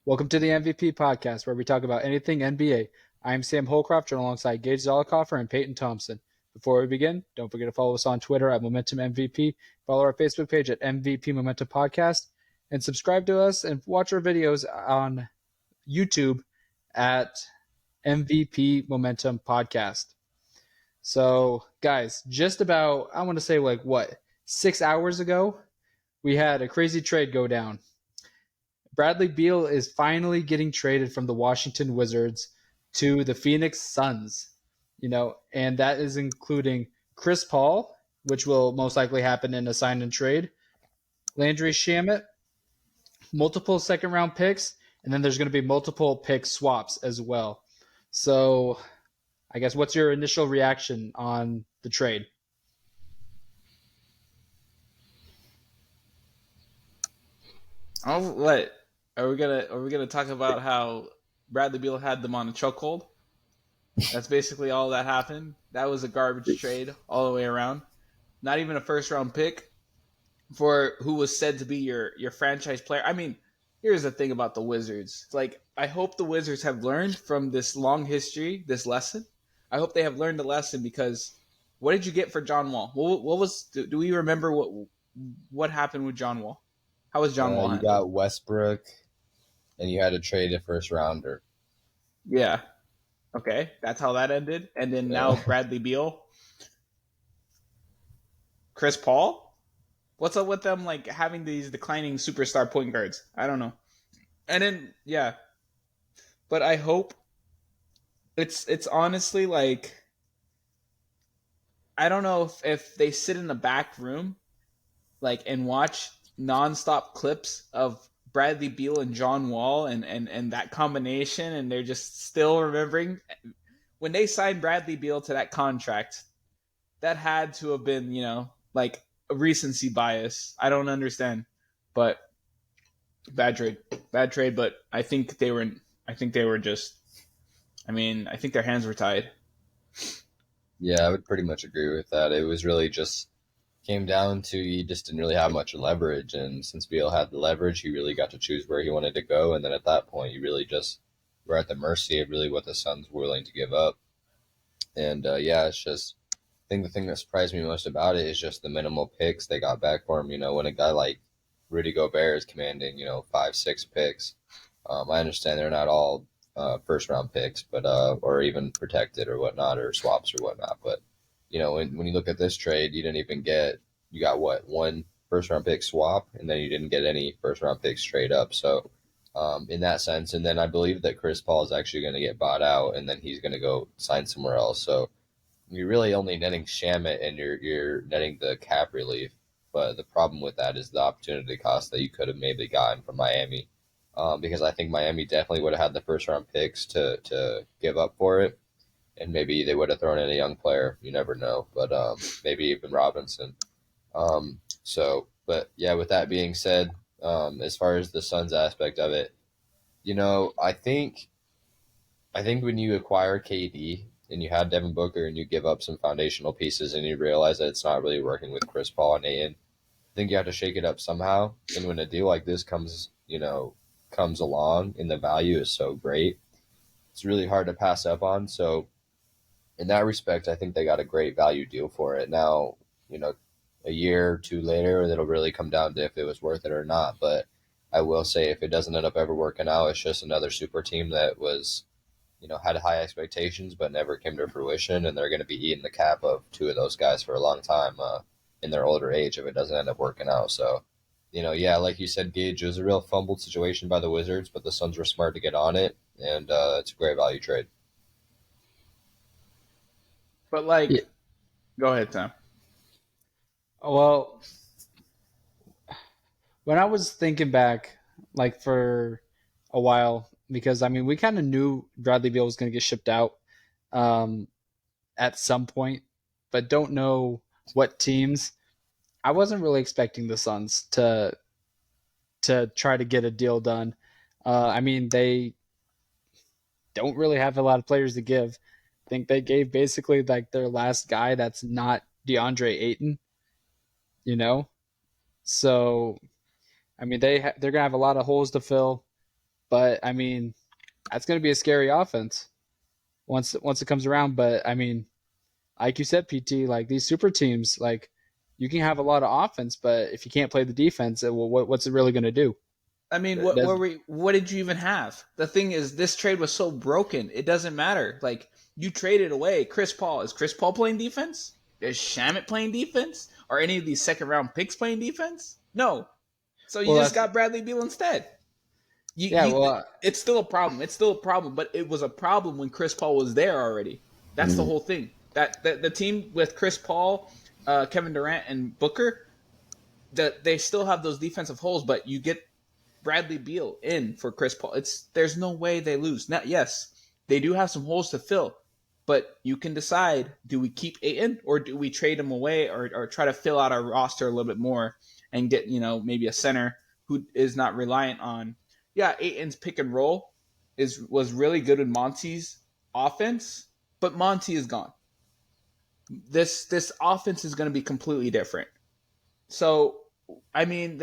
Welcome to the MVP podcast, where we talk about anything NBA. I am Sam Holcroft, and alongside Geigh and Payton Thompson. Before we begin, don't forget to follow us on Twitter at Momentum MVP, follow our Facebook page at MVP Momentum Podcast, and subscribe to us and watch our videos on YouTube at MVP Momentum Podcast. So, guys, just about, I want to say, 6 hours ago, we had a crazy trade go down. Bradley Beal is finally getting traded from the Washington Wizards to the Phoenix Suns. And that is including Chris Paul, which will most likely happen in a sign and trade, Landry Shamet, multiple second round picks, and then there's going to be multiple pick swaps as well. So, I guess what's your initial reaction on the trade? Oh, what are we gonna talk about how Bradley Beal had them on a chokehold? That's basically all that happened. That was a garbage trade all the way around. Not even a first round pick for who was said to be your franchise player. I mean, here's the thing about the Wizards. It's like I hope the Wizards have learned from this long history, this lesson. I hope they have learned a lesson because what did you get for John Wall? What was? Do we remember what happened with John Wall? How was John Wall You handled? got Westbrook, and you had to trade a first rounder. Yeah. Okay, that's how that ended. And then now Yeah. Bradley Beal, Chris Paul. What's up with them like having these declining superstar point guards? I don't know. And then yeah, but I hope it's honestly like I don't know if they sit in the back room like and watch nonstop clips of Bradley Beal and John Wall and that combination and they're just still remembering when they signed Bradley Beal to that contract, that had to have been, like a recency bias. I don't understand, but bad trade, bad trade. But I think they were. I think they were just. I mean, I think their hands were tied. Yeah, I would pretty much agree with that. It was really just came down to he just didn't really have much leverage, and since Beal had the leverage, he really got to choose where he wanted to go, and then at that point, you really just were at the mercy of really what the Suns were willing to give up. And yeah, it's just I think the thing that surprised me most about it is just the minimal picks they got back for him. When a guy like Rudy Gobert is commanding, 5, 6 picks, I understand they're not all first round picks, but or even protected or whatnot, or swaps or whatnot. But when you look at this trade, you got what, one first round pick swap, and then you didn't get any first round picks straight up. So in that sense, and then I believe that Chris Paul is actually going to get bought out, and then he's going to go sign somewhere else. So you're really only netting Shamit, and you're netting the cap relief. But the problem with that is the opportunity cost that you could have maybe gotten from Miami, because I think Miami definitely would have had the first round picks to give up for it, and maybe they would have thrown in a young player. You never know, but maybe even Robinson. But yeah, with that being said, as far as the Suns aspect of it, I think when you acquire KD and you have Devin Booker and you give up some foundational pieces and you realize that it's not really working with Chris Paul and Ayton, I think you have to shake it up somehow. And when a deal like this comes along and the value is so great, it's really hard to pass up on. So in that respect, I think they got a great value deal for it. Now, a year or two later, it'll really come down to if it was worth it or not. But I will say, if it doesn't end up ever working out, it's just another super team that was, had high expectations but never came to fruition, and they're going to be eating the cap of two of those guys for a long time in their older age if it doesn't end up working out. So, yeah, like you said, Gage, it was a real fumbled situation by the Wizards, but the Suns were smart to get on it, and it's a great value trade. But Yeah, like, go ahead, Sam. well, when I was thinking back, like for a while, because I mean, we kind of knew Bradley Beal was going to get shipped out um, at some point, but don't know what teams. I wasn't really expecting the Suns to try to get a deal done. I mean, they don't really have a lot of players to give. I think they gave basically like their last guy that's not DeAndre Ayton, you know. So I mean, they're gonna have a lot of holes to fill. But I mean, that's going to be a scary offense once it comes around. But I mean, like you said, PT, like these super teams, like you can have a lot of offense, but if you can't play the defense, what's it really going to do? I mean, what did you even have? The thing is, this trade was so broken. It doesn't matter. Like you traded away Chris Paul. Is Chris Paul playing defense? Is Shamit playing defense? Are any of these second round picks playing defense? No. So you Well, just that's got Bradley Beal instead. yeah. Well, It's still a problem. It's still a problem, but it was a problem when Chris Paul was there already. That's the whole thing. That the team with Chris Paul, Kevin Durant, and Booker, that they still have those defensive holes, but you get Bradley Beal in for Chris Paul. There's no way they lose. Now, yes, they do have some holes to fill, but you can decide: do we keep Ayton or do we trade him away or try to fill out our roster a little bit more and get maybe a center who is not reliant on. Yeah, Ayton's pick and roll was really good with Monty's offense, but Monty is gone. This offense is going to be completely different. So, I mean,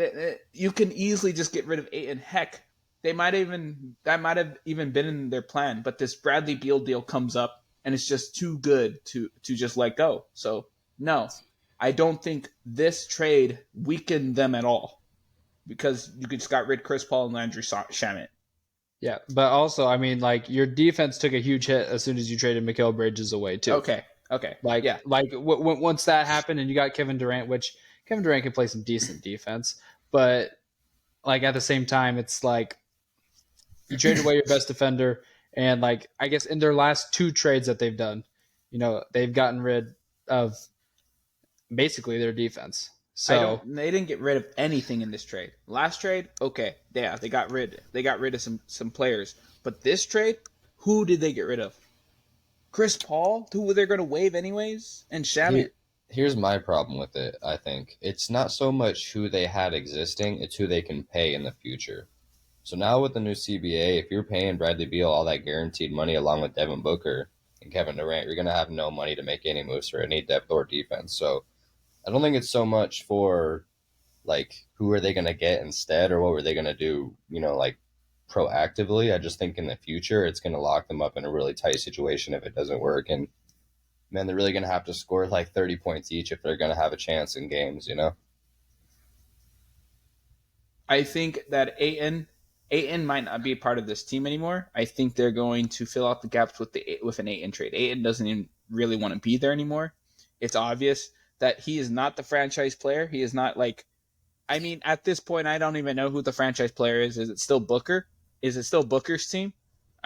you can easily just get rid of Ayton. Heck, that might have even been in their plan. But this Bradley Beal deal comes up, and it's just too good to just let go. So, no, I don't think this trade weakened them at all because you just got rid of Chris Paul and Landry Shamet. yeah, but also, I mean, like your defense took a huge hit as soon as you traded Mikal Bridges away too. Okay. Like, Yeah. Once that happened and you got Kevin Durant, which Kevin Durant can play some decent defense, but like at the same time, it's like you traded away your best defender, and like I guess in their last two trades that they've done, they've gotten rid of basically their defense. So They didn't get rid of anything in this trade. Last trade, okay, yeah, they got rid of some players. But this trade, who did they get rid of? Chris Paul, who they're going to waive anyways, and Shamit. Here's my problem with it, I think. It's not so much who they had existing, it's who they can pay in the future. So now with the new CBA, if you're paying Bradley Beal all that guaranteed money along with Devin Booker and Kevin Durant, you're going to have no money to make any moves for any depth or defense. So I don't think it's so much for like who are they going to get instead or what were they going to do, like proactively. I just think in the future it's going to lock them up in a really tight situation if it doesn't work. And man, they're really going to have to score like 30 points each if they're going to have a chance in games. I think that Ayton might not be a part of this team anymore. I think they're going to fill out the gaps with an Ayton trade. Ayton doesn't even really want to be there anymore. It's obvious that he is not the franchise player. He is not at this point, I don't even know who the franchise player is. Is it still Booker? Is it still Booker's team?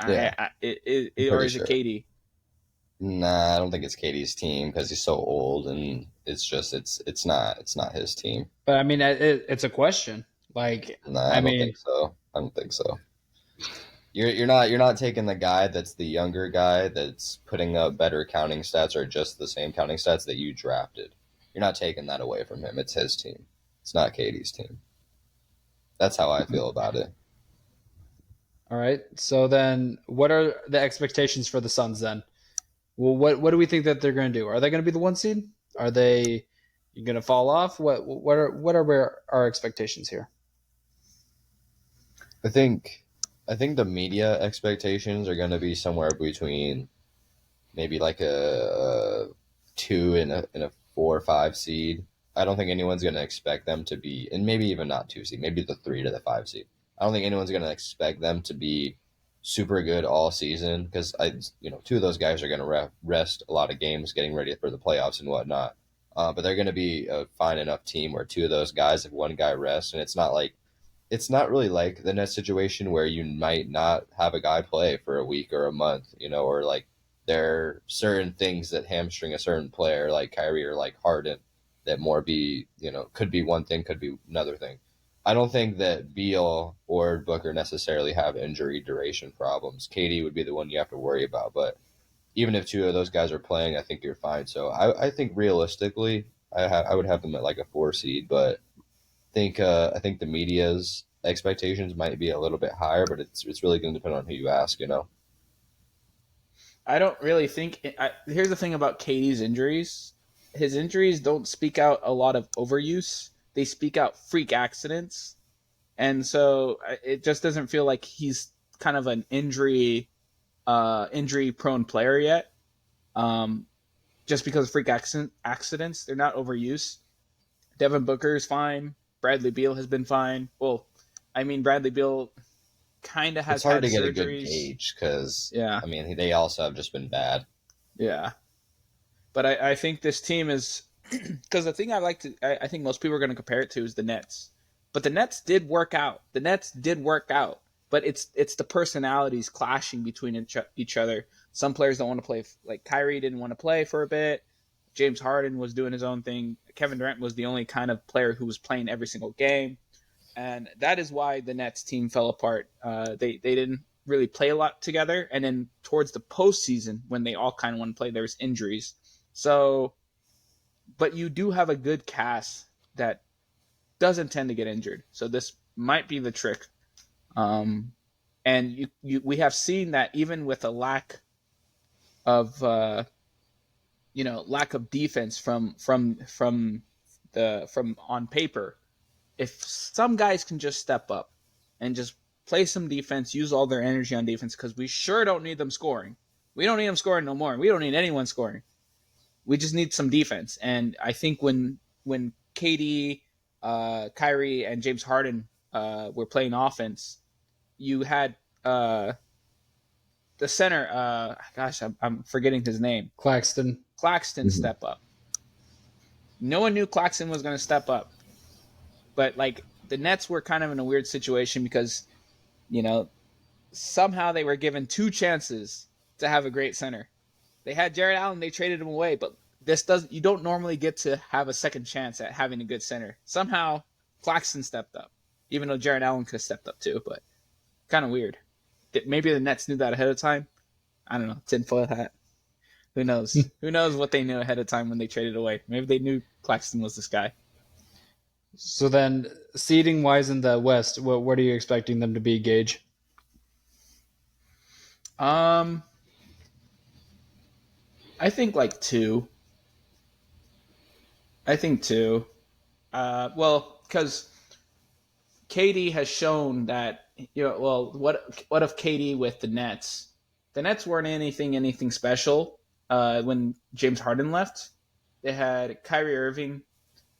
Yeah, or is it KD? Nah, I don't think it's Katie's team because he's so old, and it's not his team. But I mean, it's a question. Like, Nah, I don't think so. I don't think so. You're not taking the guy that's the younger guy that's putting up better counting stats or just the same counting stats that you drafted. You're not taking that away from him. It's his team. It's not Katie's team. That's how I feel about it. All right. So then, what are the expectations for the Suns then? Well, what do we think that they're going to do? Are they going to be the one seed? Are they going to fall off? What are our expectations here? I think the media expectations are going to be somewhere between maybe like a 2 and a 4 or 5 seed. I don't think anyone's going to expect them to be, and maybe even not 2 seed, maybe the 3 to the 5 seed. I don't think anyone's going to expect them to be super good all season because two of those guys are going to rest a lot of games getting ready for the playoffs and whatnot. But they're going to be a fine enough team where two of those guys, if one guy rests, and it's not really like the Nets situation where you might not have a guy play for a week or a month, or like there are certain things that hamstring a certain player like Kyrie or like Harden that could be one thing, could be another thing. I don't think that Beal or Booker necessarily have injury duration problems. KD would be the one you have to worry about, but even if two of those guys are playing, I think you're fine. So I think realistically, I would have them at like a 4 seed, but I think the media's expectations might be a little bit higher, but it's really going to depend on who you ask. I don't really think. Here's the thing about KD's injuries. His injuries don't speak out a lot of overuse. They speak out freak accidents. And so it just doesn't feel like he's kind of an injury prone player yet. Just because of freak accidents, they're not overuse. Devin Booker is fine. Bradley Beal has been fine. Well, I mean, Bradley Beal kind of It's has hard had to get a good surgeries. gauge because, Yeah, I mean, they also have just been bad. yeah. But I think this team is because the thing I think most people are going to compare it to is the Nets. But the Nets did work out. The Nets did work out. But it's the personalities clashing between each other. Some players don't want to play. Like Kyrie didn't want to play for a bit. James Harden was doing his own thing. Kevin Durant was the only kind of player who was playing every single game, and that is why the Nets team fell apart. They didn't really play a lot together, and then towards the postseason when they all kind of want to play, there was injuries. So, but you do have a good cast that doesn't tend to get injured. So this might be the trick. And we have seen that even with a of lack of defense from on paper, if some guys can just step up and just play some defense, use all their energy on defense, because we sure don't need them scoring. We don't need them scoring no more. We don't need anyone scoring. We just need some defense. And I think when KD, Kyrie, and James Harden were playing offense, you had the center. I'm forgetting his name. Claxton. Step up. No one knew Claxton was going to step up, but like the Nets were kind of in a weird situation because somehow they were given two chances to have a great center. They had Jared Allen, they traded him away, but you don't normally get to have a second chance at having a good center. Somehow Claxton stepped up, even though Jared Allen could have stepped up too, but kind of weird. Maybe the Nets knew that ahead of time. I don't know. Tinfoil hat. Who knows? Who knows what they knew ahead of time when they traded away? Maybe they knew Claxton was this guy. So then, seeding wise in the West, what are you expecting them to be, Gage? I think like 2. I think 2. Well, because KD has shown that what if KD with the Nets? The Nets weren't anything special when James Harden left. They had Kyrie Irving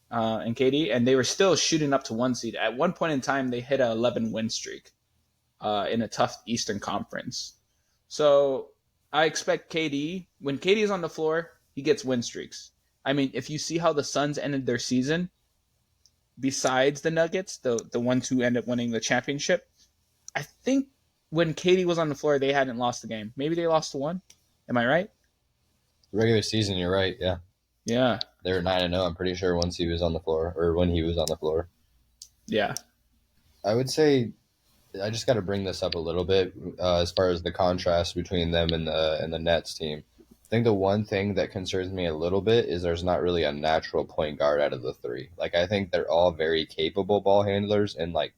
and KD, and they were still shooting up to 1 seed. At one point in time, they hit an 11 win streak in a tough Eastern Conference. So I expect KD, when KD is on the floor, he gets win streaks. I mean, if you see how the Suns ended their season, besides the Nuggets, the ones who end up winning the championship, I think when KD was on the floor, they hadn't lost the game. Maybe they lost to 1. Am I right? Regular season, you're right. Yeah. Yeah. They were 9-0. I'm pretty sure once he was on the floor, or when he was on the floor. Yeah. I would say I just got to bring this up a little bit as far as the contrast between them and the Nets team. I think the one thing that concerns me a little bit is there's not really a natural point guard out of the 3. Like, I think they're all very capable ball handlers, and like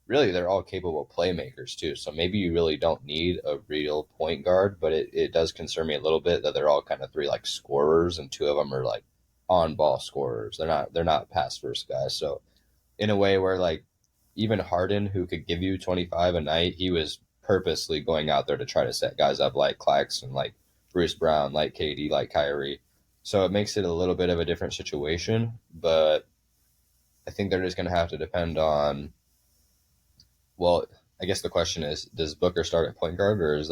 really they're all capable playmakers too. So maybe you really don't need a real point guard, but it does concern me a little bit that they're all kind of 3 like scorers, and 2 of them are like on ball scorers. They're not pass first guys. So in a way where like even Harden, who could give you 25 a night, he was purposely going out there to try to set guys up like Claxton, like Bruce Brown, like KD, like Kyrie. So it makes it a little bit of a different situation, but I think they're just going to have to depend on, well, I guess the question is, does Booker start at point guard, or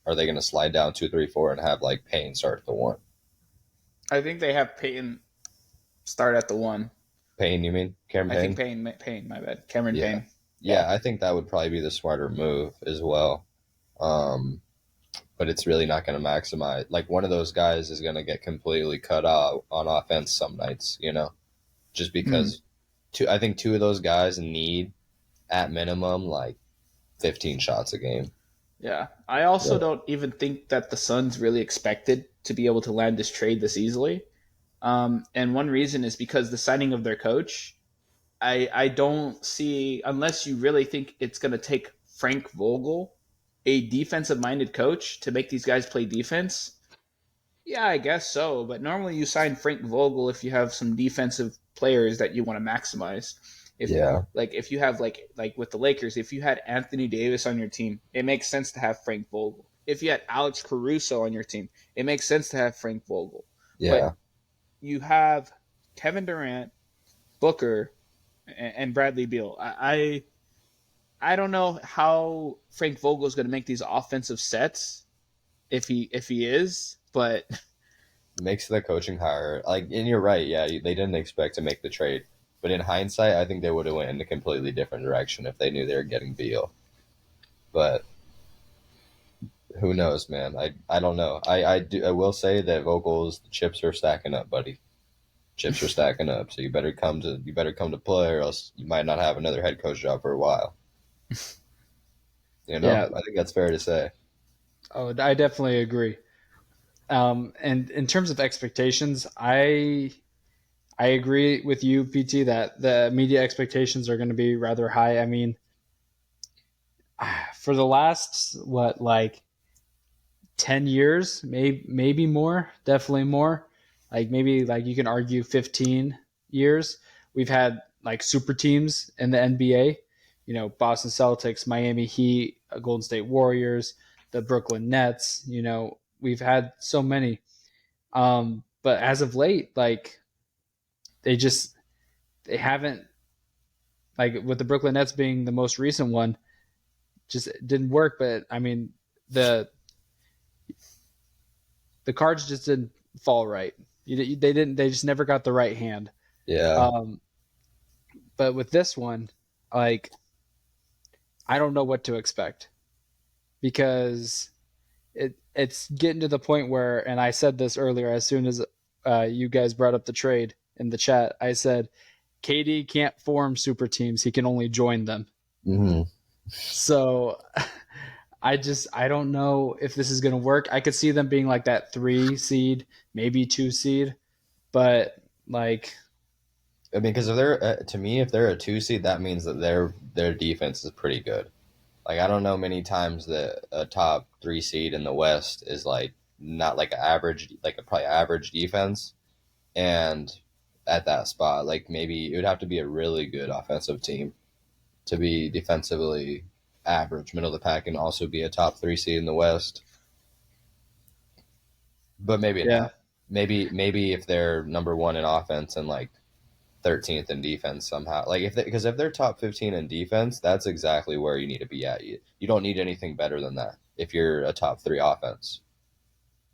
are they gonna slide down 2, 3, 4 and have like Payne start at the 1? I think they have Payton start at the 1. Payne, you mean Cameron Payne? I think Payne. My bad, Cameron Yeah. Payne. Yeah, I think that would probably be the smarter move as well. But it's really not going to maximize. Like, one of those guys is going to get completely cut out on offense some nights, just because I think 2 of those guys need at minimum like 15 shots a game. Yeah. I also don't even think that the Suns really expected to be able to land this trade this easily. And one reason is because the signing of their coach. I don't see, unless you really think it's going to take Frank Vogel, a defensive-minded coach, to make these guys play defense. Yeah, I guess so. But normally you sign Frank Vogel if you have some defensive players that you want to maximize. If you have like with the Lakers, if you had Anthony Davis on your team, it makes sense to have Frank Vogel. If you had Alex Caruso on your team, it makes sense to have Frank Vogel. But Yeah. you have Kevin Durant, Booker, and Bradley Beal. I don't know how Frank Vogel is going to make these offensive sets if he is, but It makes the coaching hire like, and you're right. Yeah, they didn't expect to make the trade, but in hindsight, I think they would have went in a completely different direction if they knew they were getting Beal. But who knows, man? I don't know. I will say that Vogel's the chips are stacking up, buddy. Chips are stacking up. So you better come to play, or else you might not have another head coach job for a while. Yeah. I think that's fair to say. Oh, I definitely agree. And in terms of expectations, I agree with you, PT, that the media expectations are going to be rather high. I mean, for the last like 10 years, maybe more, definitely more. Like maybe like you can argue 15 years. We've had like super teams in the NBA, Boston Celtics, Miami Heat, Golden State Warriors, the Brooklyn Nets, we've had so many. But as of late, like they just they haven't, like with the Brooklyn Nets being the most recent one, just didn't work. But I mean, the the cards just didn't fall right. They didn't. They just never got the right hand. Yeah. Um, but with this one, like I don't know what to expect because it's getting to the point where, and I said this earlier, as soon as you guys brought up the trade in the chat, I said KD can't form super teams; he can only join them. Mm-hmm. So I don't know if this is going to work. I could see them being like that 3 seed, maybe 2 seed, but like I mean, because if they're to me, if they're a 2 seed, that means that their defense is pretty good. Like I don't know many times that a top 3 seed in the West is like not like an average, like a probably average defense, and at that spot, like maybe it would have to be a really good offensive team to be defensively average, middle of the pack, and also be a top 3 seed in the West. But maybe yeah. not. Maybe if they're number one in offense and like 13th in defense somehow, like because if they're top 15 in defense, that's exactly where you need to be at. You don't need anything better than that if you're a top 3 offense.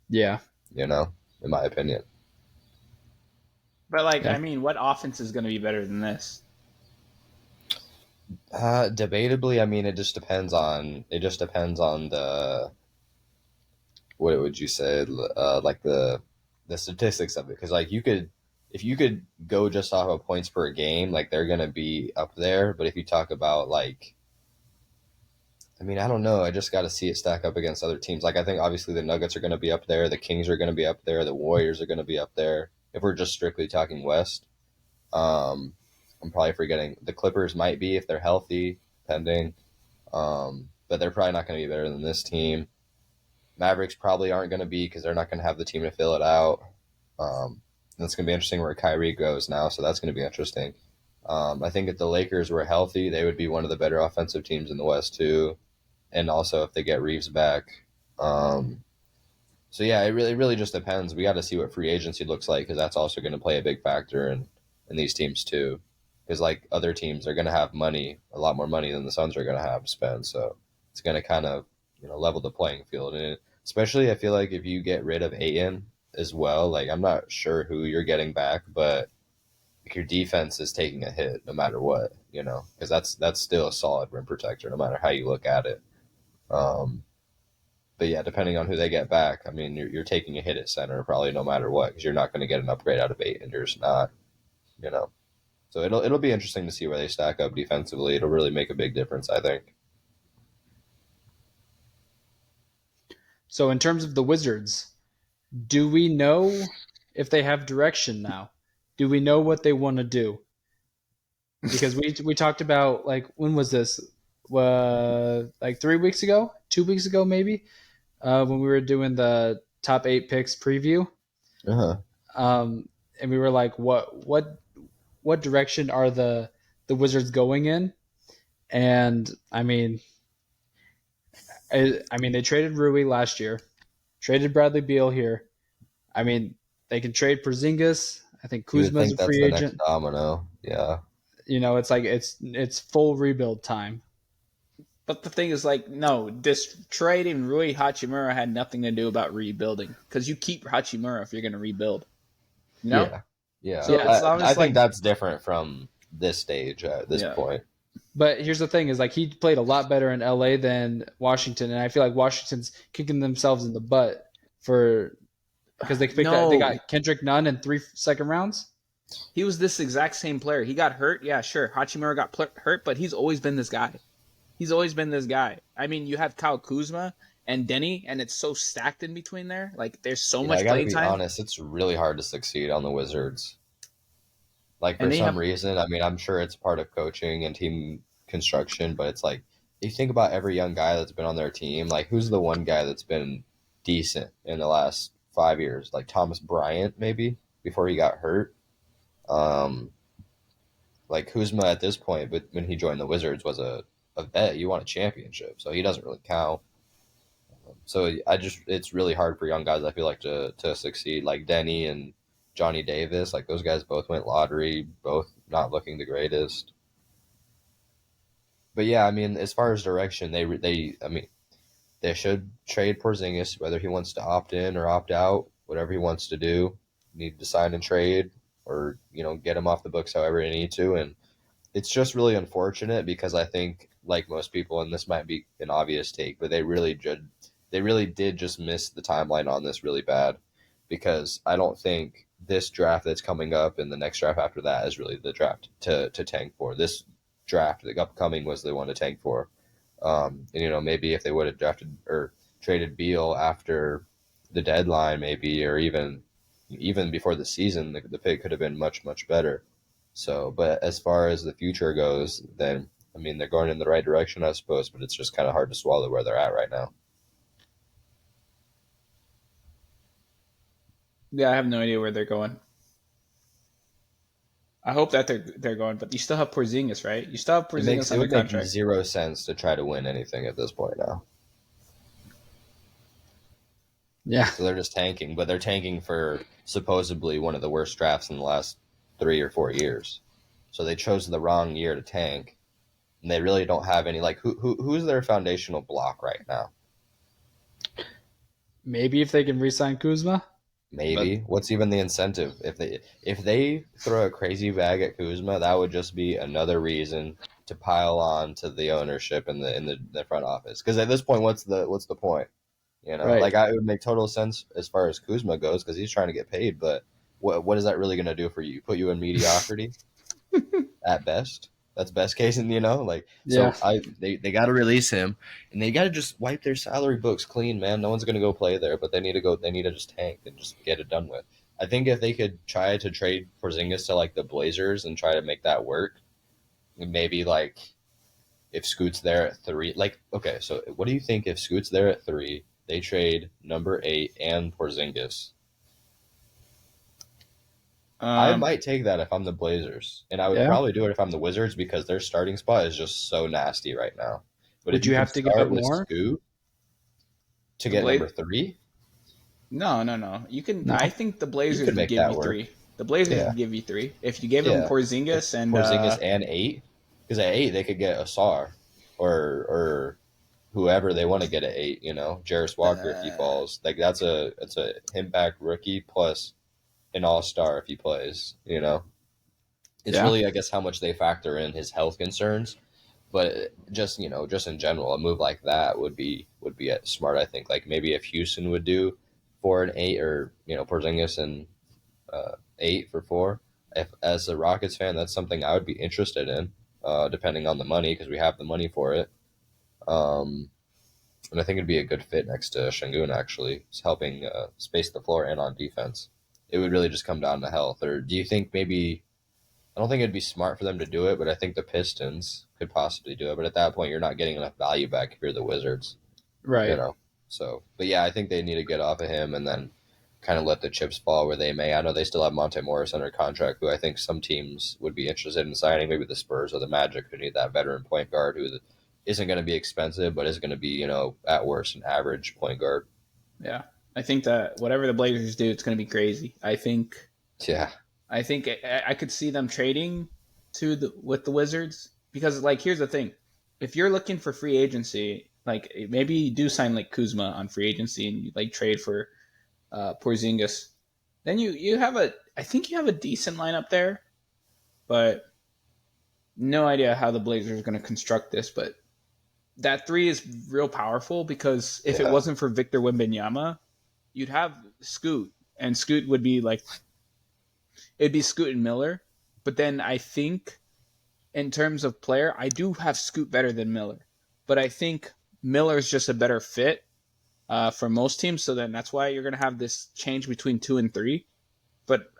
Yeah. In my opinion. but like Yeah. I mean, what offense is going to be better than this? Debatably, I mean, it just depends on the what would you say, like the statistics of it, because like if you could go just off of points per game, like they're gonna be up there. But if you talk about like, I mean, I don't know, I just got to see it stack up against other teams. Like I think obviously the Nuggets are gonna be up there, the Kings are gonna be up there, the Warriors are gonna be up there. If we're just strictly talking West, um, I'm probably forgetting the Clippers might be if they're healthy, pending. But they're probably not going to be better than this team. Mavericks probably aren't going to be because they're not going to have the team to fill it out. And it's going to be interesting where Kyrie goes now, so that's going to be interesting. I think if the Lakers were healthy, they would be one of the better offensive teams in the West too. And also if they get Reeves back. So yeah, it really just depends. We got to see what free agency looks like because that's also going to play a big factor in these teams too. Because like other teams are going to have money, a lot more money than the Suns are going to have to spend. So it's going to kind of level the playing field. And especially I feel like if you get rid of Ayton as well, like I'm not sure who you're getting back, but like your defense is taking a hit no matter what, because that's still a solid rim protector no matter how you look at it. Um, but yeah, depending on who they get back, I mean, you're taking a hit at center probably no matter what because you're not going to get an upgrade out of Ayton. You're just not, you know. So it'll be interesting to see where they stack up defensively. It'll really make a big difference, I think. So in terms of the Wizards, do we know if they have direction now? Do we know what they want to do? Because we talked about, like, when was this? Like 3 weeks ago, 2 weeks ago, maybe, when we were doing the top 8 picks preview. Uh-huh. And we were like, what direction are the the Wizards going in. And they traded Rui last year, traded Bradley Beal here. I mean, they can trade Porzingis. I think You would Kuzma's a think that's free the next agent. domino. Yeah. It's like it's full rebuild time. But the thing is, like, no, this trading Rui Hachimura had nothing to do about rebuilding because you keep Hachimura if you're going to rebuild. You know? Yeah. Yeah. So Yeah, it's I almost think like, that's different from this stage at this yeah. point. but here's the thing: is like he played a lot better in LA than Washington, and I feel like Washington's kicking themselves in the butt for because they No, got Kendrick Nunn in 3 second rounds. he was this exact same player. He got hurt. Yeah, sure. Hachimura got hurt, but he's always been this guy. He's always been this guy. I mean, you have Kyle Kuzma and Denny, and it's so stacked in between there. Like, there's so Yeah, I much gotta playing be time. honest, it's really hard to succeed on the Wizards. Like, And for they some have reason, I mean, I'm sure it's part of coaching and team construction, but it's like, you think about every young guy that's been on their team, like, who's the one guy that's been decent in the last 5 years? Like, Thomas Bryant, maybe, before he got hurt. Um, like, Kuzma at this point, but when he joined the Wizards, was a vet. You won a championship, so he doesn't really count. So it's really hard for young guys, I feel like, to succeed. Like Denny and Johnny Davis, like those guys both went lottery, both not looking the greatest. But yeah, I mean, as far as direction, I mean, they should trade Porzingis, whether he wants to opt in or opt out, whatever he wants to do. Need to sign and trade, or get him off the books however you need to. And it's just really unfortunate because I think, like most people, and this might be an obvious take, but they really did just miss the timeline on this really bad, because I don't think this draft that's coming up and the next draft after that is really the draft to tank for. This draft, the upcoming, was the one to tank for. And maybe if they would have drafted or traded Beal after the deadline, maybe, or even before the season, the pick could have been much, much better. So, but as far as the future goes, then I mean, they're going in the right direction, I suppose, but it's just kind of hard to swallow where they're at right now. Yeah, I have no idea where they're going. I hope that they're going, but you still have Porzingis, right? You still have Porzingis It under would make contract. zero sense to try to win anything at this point now. Yeah, So they're just tanking, but they're tanking for supposedly one of the worst drafts in the last 3 or 4 years. So they chose the wrong year to tank, and they really don't have any, like, who's their foundational block right now? maybe if they can re-sign Kuzma. Maybe. What's even the incentive? If they throw a crazy bag at Kuzma, that would just be another reason to pile on to the ownership in the front office. Because at this point, what's the point? Right. Like, it would make total sense as far as Kuzma goes because he's trying to get paid. But what is that really going to do for you? Put you in mediocrity at best. That's best case, and like, Yeah. so they got to release him, and they got to just wipe their salary books clean, man. No one's going to go play there, but they need to go. They need to just tank and just get it done with. I think if they could try to trade Porzingis to, like, the Blazers and try to make that work, maybe, like, if Scoot's there at 3, like, okay, so what do you think if Scoot's there at 3, they trade number 8 and Porzingis? I might take that if I'm the Blazers, and I would Yeah. probably do it if I'm the Wizards because their starting spot is just so nasty right now. But if Would you you can have to give up start with more? Scoot to The get Blaze. number 3, No. You can. No. I think the you Blazers could would make give that you work. 3. The Blazers Yeah, would give you 3 if you gave them yeah. Porzingis and Porzingis and 8, because at 8 they could get Asar or whoever they want to get at 8. Jarris Walker if he uh, falls. Like, that's a impact rookie plus an all-star if he plays. It's Yeah. really, I guess, how much they factor in his health concerns. But just in general, a move like that would be smart. I think, like, maybe if Houston would do 4 and 8, or Porzingis and 8 for 4. If, as a Rockets fan, that's something I would be interested in, depending on the money, because we have the money for it. And I think it'd be a good fit next to Şengün. Actually, it's helping space the floor and on defense. It would really just come down to health. Or do you think maybe? I don't think it'd be smart for them to do it, but I think the Pistons could possibly do it. But at that point, you're not getting enough value back if you're the Wizards, you Right. know. So, but yeah, I think they need to get off of him, and then kind of let the chips fall where they may. I know they still have Monte Morris under contract, who I think some teams would be interested in signing, maybe the Spurs or the Magic, who need that veteran point guard who isn't going to be expensive, but is going to be, at worst, an average point guard. Yeah, I think that whatever the Blazers do, it's going to be crazy. Yeah. I think I could see them trading with the Wizards because, like, here's the thing: if you're looking for free agency, like maybe you do sign like Kuzma on free agency and you like trade for Porzingis, then you have I think you have a decent lineup there, but no idea how the Blazers are going to construct this. But that three is real powerful because if it wasn't for Victor Wembanyama, you'd have Scoot, and Scoot would be like it'd be Scoot and Miller. But then I think in terms of player, I do have Scoot better than Miller, but I think Miller's just a better fit for most teams. So then that's why you're going to have this change between 2 and 3. But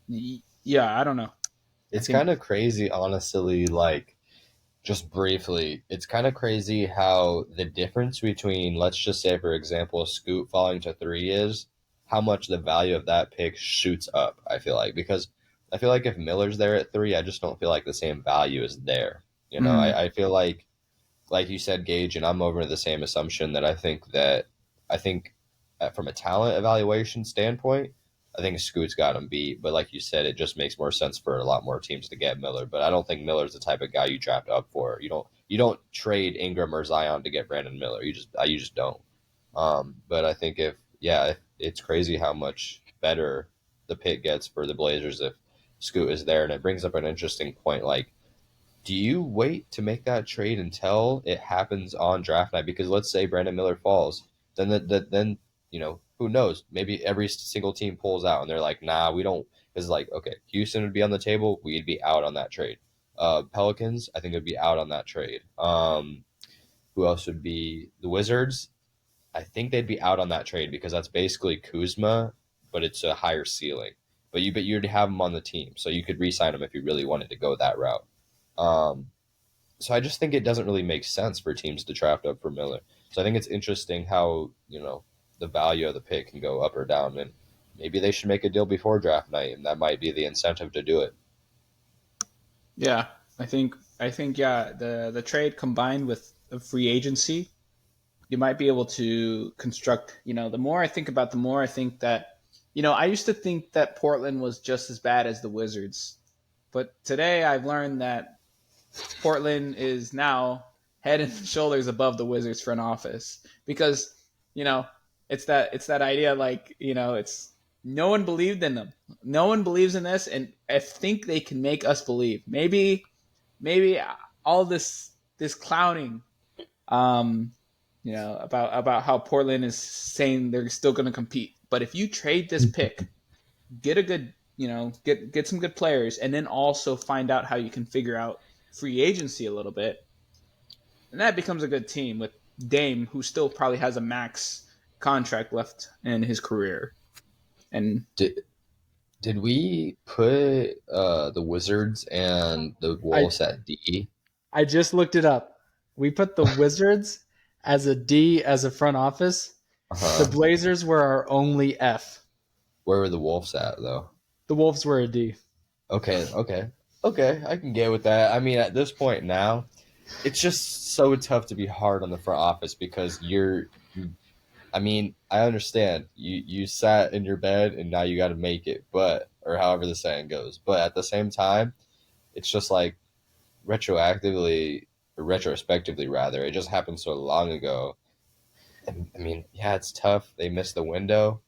yeah, I don't know. It's kind of crazy, honestly, like, just briefly, it's kind of crazy how the difference between, let's just say, for example, Scoot falling to 3 is how much the value of that pick shoots up, I feel like. Because I feel like if Miller's there at 3, I just don't feel like the same value is there. I feel like you said, Gage, and I'm over the same assumption that I think from a talent evaluation standpoint, I think Scoot's got him beat. But like you said, it just makes more sense for a lot more teams to get Miller. But I don't think Miller's the type of guy you draft up for. You don't trade Ingram or Zion to get Brandon Miller. You just don't. But I think it's crazy how much better the pick gets for the Blazers if Scoot is there. And it brings up an interesting point. Like, do you wait to make that trade until it happens on draft night? Because let's say Brandon Miller falls, then who knows? Maybe every single team pulls out and they're like, nah, we don't. It's like, okay, Houston would be on the table. We'd be out on that trade. Pelicans, I think, would be out on that trade. Who else would be? The Wizards, I think they'd be out on that trade because that's basically Kuzma, but it's a higher ceiling. But you'd have him on the team, so you could re-sign him if you really wanted to go that route. So I just think it doesn't really make sense for teams to draft up for Miller. So I think it's interesting how, the value of the pick can go up or down, and maybe they should make a deal before draft night, and that might be the incentive to do it. Yeah, I think the trade combined with the free agency, you might be able to construct, the more I think about, the more I think that, I used to think that Portland was just as bad as the Wizards, but today I've learned that Portland is now head and shoulders above the Wizards front office because, it's that idea, like, it's no one believed in them. No one believes in this, and I think they can make us believe. Maybe all this clowning, about how Portland is saying they're still going to compete. But if you trade this pick, get a good, get some good players, and then also find out how you can figure out free agency a little bit, and that becomes a good team with Dame, who still probably has a max contract left in his career. And did we put the Wizards and the Wolves at D? I just looked it up. We put the Wizards as a D as a front office. The Blazers were our only F. Where were the Wolves at, though? The Wolves were a D. Okay, I can get with that. I mean, at this point now, it's just so tough to be hard on the front office because I understand you sat in your bed and now you got to make it, or however the saying goes. But at the same time, it's just like retrospectively, rather, it just happened so long ago. And I mean, yeah, it's tough. They missed the window,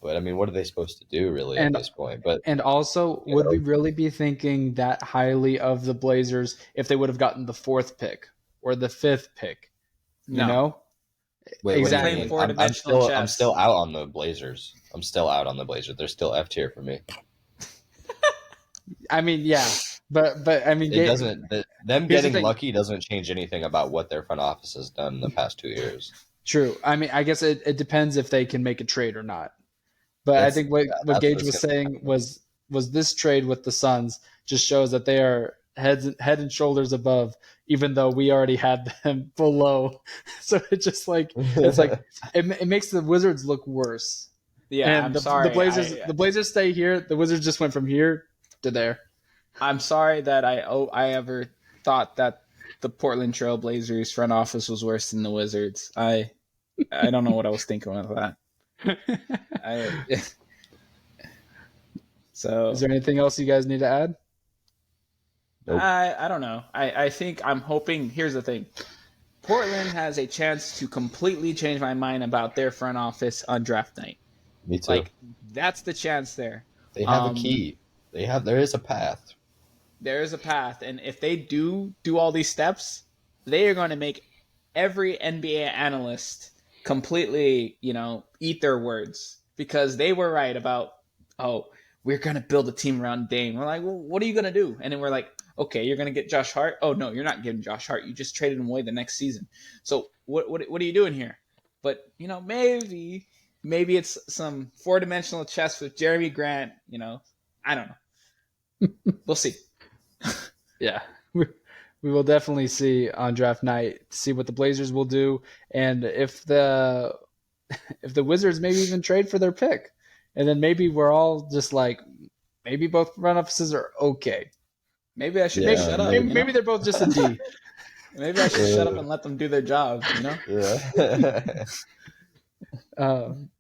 but I mean, what are they supposed to do really at this point? And also, would we really be thinking that highly of the Blazers if they would have gotten the 4th pick or the 5th pick? No. Wait, exactly. I'm still out on the Blazers. They're still F tier for me. I mean, yeah, but I mean, it doesn't. Them getting lucky doesn't change anything about what their front office has done in the past 2 years. True. I mean, I guess it depends if they can make a trade or not. But I think what Gage was saying was this trade with the Suns just shows that they are head and shoulders above even though we already had them below. So it's just like it makes the Wizards look worse. Yeah, And I'm the sorry. The Blazers stay here. The Wizards just went from here to there. I'm sorry that I ever thought that the Portland Trail Blazers front office was worse than the Wizards. I don't know what I was thinking of that. I so Is there anything else you guys need to add? Nope. I don't know. I think I'm hoping. Here's the thing. Portland has a chance to completely change my mind about their front office on draft night. Me too. Like that's the chance there. They have a key. There is a path. There is a path, and if they do all these steps, they are going to make every NBA analyst completely, eat their words because they were right about, we're going to build a team around Dame. We're like, well, what are you going to do? And then we're like, okay, you're going to get Josh Hart. Oh no, you're not getting Josh Hart. You just traded him away the next season. So what are you doing here? But maybe it's some 4-dimensional chess with Jeremy Grant. I don't know. We'll see. Yeah, we will definitely see on draft night, see what the Blazers will do, and if the Wizards maybe even trade for their pick, and then maybe we're all just like, maybe both front offices are okay. Maybe I should shut up. Maybe they're both just a D. Maybe I should shut up and let them do their job. Yeah.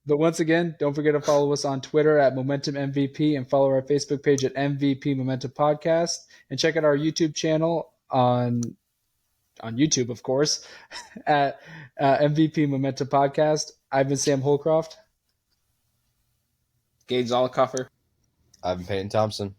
But once again, don't forget to follow us on Twitter at Momentum MVP and follow our Facebook page at MVP Momentum Podcast, and check out our YouTube channel on YouTube, of course, at MVP Momentum Podcast. I've been Sam Holcroft. Geigh Zollicoffer. I'm Payton Thompson.